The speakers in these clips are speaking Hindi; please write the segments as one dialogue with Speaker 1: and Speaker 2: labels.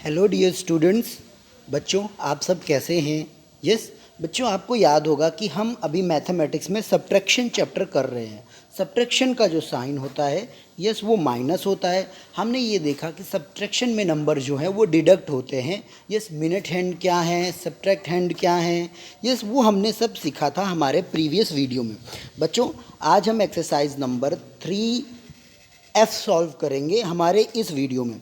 Speaker 1: हेलो डियर स्टूडेंट्स, बच्चों आप सब कैसे हैं। यस बच्चों, आपको याद होगा कि हम अभी मैथमेटिक्स में सब्ट्रैक्शन चैप्टर कर रहे हैं। सब्ट्रैक्शन का जो साइन होता है यस वो माइनस होता है। हमने ये देखा कि सब्ट्रैक्शन में नंबर जो है वो डिडक्ट होते हैं। यस मिनट हैंड क्या है, सब्ट्रैक्ट हैंड क्या है, यस वो हमने सब सीखा था हमारे प्रीवियस वीडियो में। बच्चों आज हम एक्सरसाइज नंबर 3F सॉल्व करेंगे हमारे इस वीडियो में।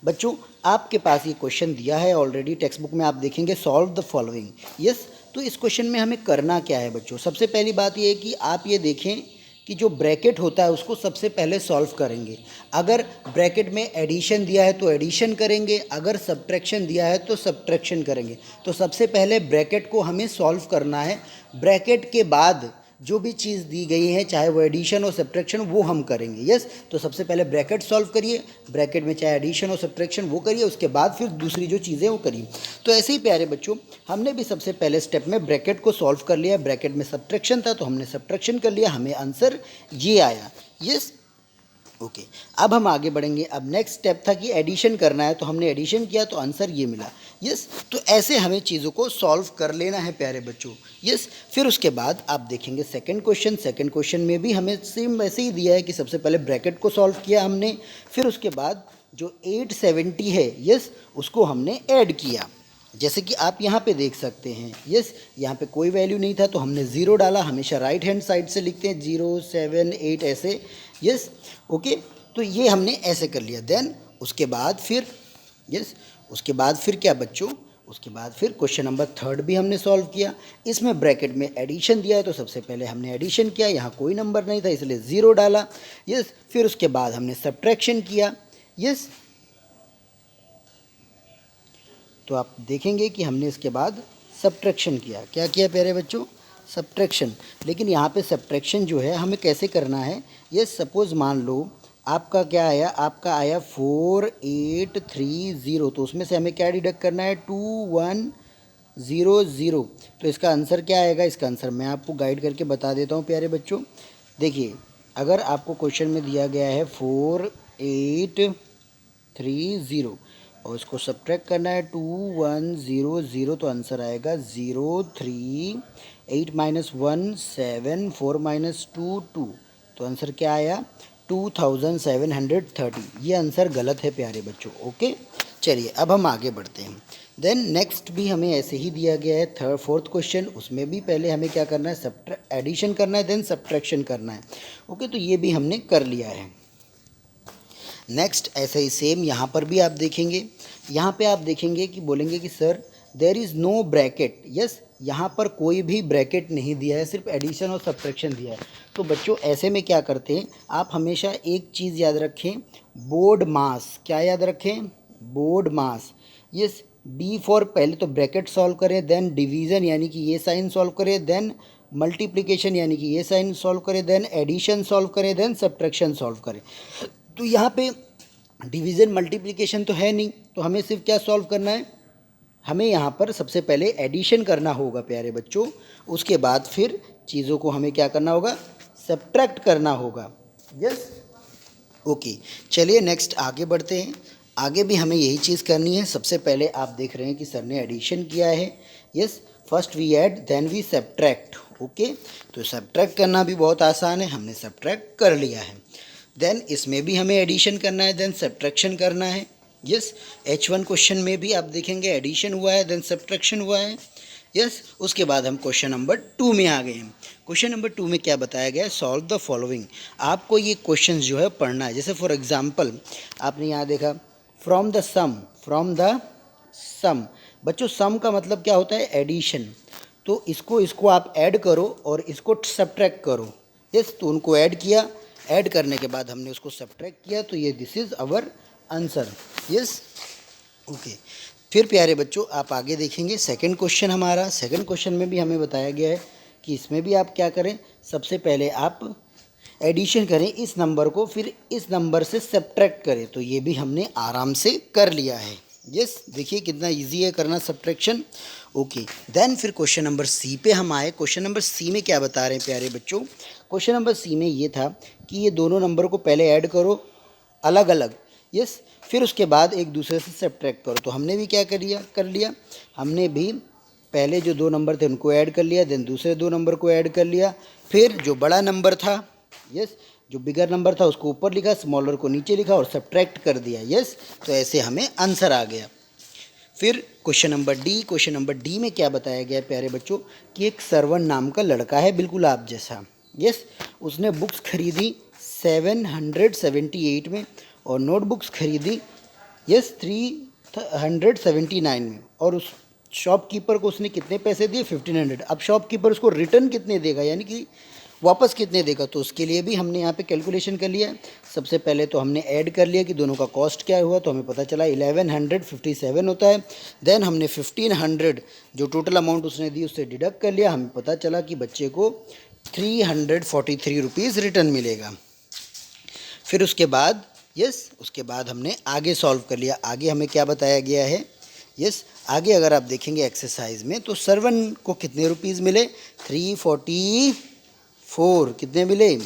Speaker 1: बच्चों आपके पास ये क्वेश्चन दिया है ऑलरेडी, टेक्स्ट बुक में आप देखेंगे सॉल्व द फॉलोइंग। यस तो इस क्वेश्चन में हमें करना क्या है बच्चों, सबसे पहली बात ये है कि आप ये देखें कि जो ब्रैकेट होता है उसको सबसे पहले सॉल्व करेंगे। अगर ब्रैकेट में एडिशन दिया है तो एडिशन करेंगे, अगर सब्ट्रैक्शन दिया है तो सब्ट्रैक्शन करेंगे। तो सबसे पहले ब्रैकेट को हमें सॉल्व करना है। ब्रैकेट के बाद जो भी चीज़ दी गई है चाहे वो एडिशन और सब्ट्रैक्शन वो हम करेंगे। यस तो सबसे पहले ब्रैकेट सॉल्व करिए, ब्रैकेट में चाहे एडिशन और सब्ट्रैक्शन वो करिए, उसके बाद फिर दूसरी जो चीज़ें वो करिए। तो ऐसे ही प्यारे बच्चों हमने भी सबसे पहले स्टेप में ब्रैकेट को सॉल्व कर लिया। ब्रैकेट में सब्ट्रैक्शन था तो हमने सब्ट्रैक्शन कर लिया, हमें आंसर ये आया। यस ओके अब हम आगे बढ़ेंगे। अब नेक्स्ट स्टेप था कि एडिशन करना है तो हमने एडिशन किया तो आंसर ये मिला। यस तो ऐसे हमें चीज़ों को सॉल्व कर लेना है प्यारे बच्चों। यस फिर उसके बाद आप देखेंगे सेकंड क्वेश्चन। सेकंड क्वेश्चन में भी हमें सेम वैसे ही दिया है कि सबसे पहले ब्रैकेट को सॉल्व किया हमने, फिर उसके बाद जो 870 है यस उसको हमने ऐड किया, जैसे कि आप यहाँ पे देख सकते हैं। यस यहाँ पे कोई वैल्यू नहीं था तो हमने ज़ीरो डाला, हमेशा राइट हैंड साइड से लिखते हैं 0 7 8 ऐसे। यस ओके तो ये हमने ऐसे कर लिया। देन उसके बाद फिर उसके बाद फिर क्या बच्चों, उसके बाद फिर क्वेश्चन नंबर थर्ड भी हमने सॉल्व किया। इसमें ब्रैकेट में एडिशन दिया है तो सबसे पहले हमने एडिशन किया, यहाँ कोई नंबर नहीं था इसलिए ज़ीरो डाला। यस फिर उसके बाद हमने सब्ट्रैक्शन किया। यस तो आप देखेंगे कि हमने इसके बाद सब्ट्रैक्शन किया। क्या किया प्यारे बच्चों, सब्ट्रैक्शन। लेकिन यहाँ पे सब्ट्रैक्शन जो है हमें कैसे करना है। ये सपोज़ मान लो आपका क्या आया, आपका आया 4830, तो उसमें से हमें क्या डिडक्ट करना है 2100। तो इसका आंसर क्या आएगा, इसका आंसर मैं आपको गाइड करके बता देता हूँ प्यारे बच्चों। देखिए अगर आपको क्वेश्चन में दिया गया है 4830 और इसको सब्ट्रैक्ट करना है 2100, तो आंसर आएगा 03 8 माइनस 1 7 4 माइनस 2 2। तो आंसर क्या आया 2730। ये आंसर गलत है प्यारे बच्चों। ओके चलिए अब हम आगे बढ़ते हैं। देन नेक्स्ट भी हमें ऐसे ही दिया गया है फोर्थ क्वेश्चन, उसमें भी पहले हमें क्या करना है एडिशन करना है देन सब्ट्रैक्शन करना है। ओके तो ये भी हमने कर लिया है। नेक्स्ट ऐसे ही सेम यहाँ पर भी आप देखेंगे, यहाँ पे आप देखेंगे कि बोलेंगे कि sir there is no bracket. Yes यहाँ पर कोई भी ब्रैकेट नहीं दिया है, सिर्फ एडिशन और सब्ट्रैक्शन दिया है। तो बच्चों ऐसे में क्या करते हैं, आप हमेशा एक चीज़ याद रखें, बोर्ड मास। क्या याद रखें, board mass. Yes D for पहले तो ब्रैकेट सॉल्व करें, देन डिवीज़न यानी कि ये साइन सॉल्व करें, देन मल्टीप्लिकेशन यानी कि ये साइन सॉल्व करें, देन एडिशन सॉल्व करें, देन सब्ट्रैक्शन सॉल्व करें। तो यहाँ पे डिवीज़न मल्टीप्लिकेशन तो है नहीं, तो हमें सिर्फ क्या सॉल्व करना है, हमें यहाँ पर सबसे पहले एडिशन करना होगा प्यारे बच्चों। उसके बाद फिर चीज़ों को हमें क्या करना होगा, सब्ट्रैक्ट करना होगा। यस ओके चलिए नेक्स्ट आगे बढ़ते हैं। आगे भी हमें यही चीज़ करनी है। सबसे पहले आप देख रहे हैं कि सर ने एडिशन किया है। Yes first we add then we subtract. Okay तो सब्ट्रैक्ट करना भी बहुत आसान है, हमने सब्ट्रैक्ट कर लिया है। देन इसमें भी हमें एडिशन करना है देन सब्ट्रैक्शन करना है। यस H1 क्वेश्चन में भी आप देखेंगे एडिशन हुआ है देन सब्ट्रैक्शन हुआ है। यस उसके बाद हम क्वेश्चन नंबर 2 में आ गए हैं। क्वेश्चन नंबर 2 में क्या बताया गया है, सॉल्व द फॉलोइंग। आपको ये क्वेश्चन जो है पढ़ना है। जैसे फॉर एग्जांपल आपने यहाँ देखा फ्रॉम द सम। बच्चों सम का मतलब क्या होता है, एडिशन। तो इसको आप ऐड करो और इसको सब्ट्रैक्ट करो। यस तो उनको ऐड किया, ऐड करने के बाद हमने उसको सब्ट्रैक्ट किया, तो ये this is our answer. Yes okay फिर प्यारे बच्चों आप आगे देखेंगे सेकंड क्वेश्चन हमारा। सेकंड क्वेश्चन में भी हमें बताया गया है कि इसमें भी आप क्या करें, सबसे पहले आप एडिशन करें इस नंबर को, फिर इस नंबर से सब्ट्रैक्ट करें। तो ये भी हमने आराम से कर लिया है। यस देखिए कितना इजी है करना सब्ट्रैक्शन। ओके देन फिर क्वेश्चन नंबर सी पे हम आए। क्वेश्चन नंबर सी में क्या बता रहे हैं प्यारे बच्चों, क्वेश्चन नंबर सी में ये था कि ये दोनों नंबर को पहले ऐड करो अलग अलग। यस फिर उसके बाद एक दूसरे से सब्ट्रैक्ट करो। तो हमने भी क्या कर लिया, हमने भी पहले जो 2 नंबर थे उनको ऐड कर लिया, देन दूसरे 2 नंबर को ऐड कर लिया, फिर जो बड़ा नंबर था, यस, जो बिगर नंबर था उसको ऊपर लिखा, स्मॉलर को नीचे लिखा और सब्ट्रैक्ट कर दिया, यस। तो ऐसे हमें आंसर आ गया। फिर क्वेश्चन नंबर डी में क्या बताया गया है प्यारे बच्चों कि एक सरवण नाम का लड़का है, बिल्कुल आप जैसा, यस। उसने बुक्स खरीदी 778 में और नोटबुक्स खरीदी, यस, 379 में, और उस शॉपकीपर को उसने कितने पैसे दिए, 1500। अब शॉपकीपर उसको रिटर्न कितने देगा, यानी कि वापस कितने देगा, तो उसके लिए भी हमने यहाँ पे कैलकुलेशन कर लिया है। सबसे पहले तो हमने ऐड कर लिया कि दोनों का कॉस्ट क्या हुआ, तो हमें पता चला 1157 होता है। देन हमने 1500 जो टोटल अमाउंट उसने दी उससे डिडक्ट कर लिया, हमें पता चला कि बच्चे को 343 रुपीज़ रिटर्न मिलेगा। फिर उसके बाद, यस, उसके बाद हमने आगे सॉल्व कर लिया। आगे हमें क्या बताया गया है, यस, आगे अगर आप देखेंगे एक्सरसाइज में तो सरवन को कितने रुपीज़ मिले, 344, कितने मिले,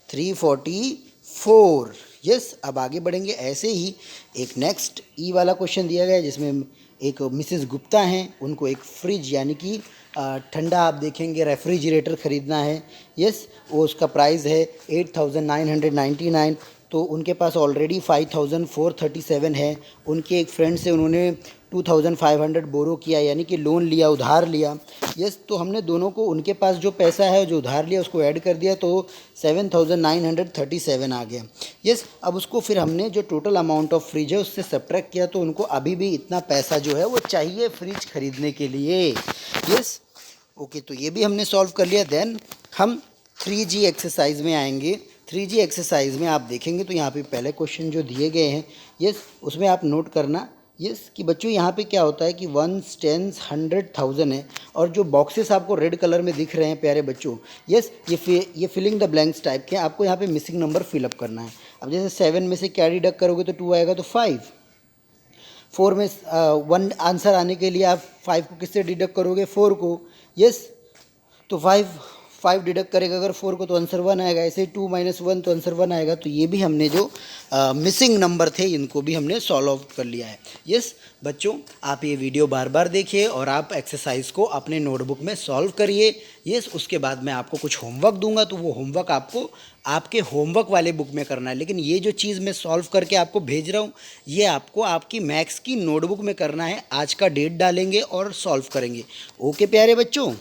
Speaker 1: 344, यस। अब आगे बढ़ेंगे। ऐसे ही एक नेक्स्ट ई वाला क्वेश्चन दिया गया है जिसमें एक मिसेस गुप्ता हैं, उनको एक फ्रिज यानी कि ठंडा आप देखेंगे रेफ्रिजरेटर ख़रीदना है, यस। वो उसका प्राइस है 8999, तो उनके पास ऑलरेडी 5437 है। उनके एक फ्रेंड से उन्होंने 2500 बोरो किया, यानी कि लोन लिया, उधार लिया, यस। तो हमने दोनों को, उनके पास जो पैसा है जो उधार लिया उसको ऐड कर दिया, तो 7937 आ गया, यस। अब उसको फिर हमने जो टोटल अमाउंट ऑफ फ्रिज है उससे सब्ट्रैक्ट किया, तो उनको अभी भी इतना पैसा जो है वो चाहिए फ्रिज खरीदने के लिए, यस। ओके, तो ये भी हमने सॉल्व कर लिया। देन हम 3G एक्सरसाइज में आएंगे। 3G एक्सरसाइज में आप देखेंगे तो यहाँ पे पहले क्वेश्चन जो दिए गए हैं, यस, उसमें आप नोट करना, यस, कि बच्चों यहाँ पे क्या होता है कि 1s 10s 100,000 है, और जो बॉक्सेस आपको रेड कलर में दिख रहे हैं प्यारे बच्चों, यस, ये फिलिंग द ब्लैंक्स टाइप के, आपको यहाँ पे मिसिंग नंबर फिलअप करना है। अब जैसे 7 में से क्या डिडक्ट करोगे तो 2 आएगा, तो 5। 4 में 1 आंसर आने के लिए आप 5 को किससे डिडक्ट करोगे, 4 को, यस। तो 5 डिडक्ट करेगा अगर 4 को तो आंसर 1 आएगा। ऐसे 2 - 1 तो आंसर 1 आएगा। तो ये भी हमने जो मिसिंग नंबर थे इनको भी हमने सॉल्व आउट कर लिया है, यस। बच्चों, आप ये वीडियो बार बार देखिए और आप एक्सरसाइज को अपने नोटबुक में सॉल्व करिए, यस। उसके बाद मैं आपको कुछ होमवर्क दूंगा, तो वो होमवर्क आपको आपके होमवर्क वाले बुक में करना है। लेकिन ये जो चीज़ मैं सॉल्व करके आपको भेज रहा हूँ ये आपको आपकी मैथ्स की नोटबुक में करना है। आज का डेट डालेंगे और सॉल्व करेंगे। ओके प्यारे बच्चों।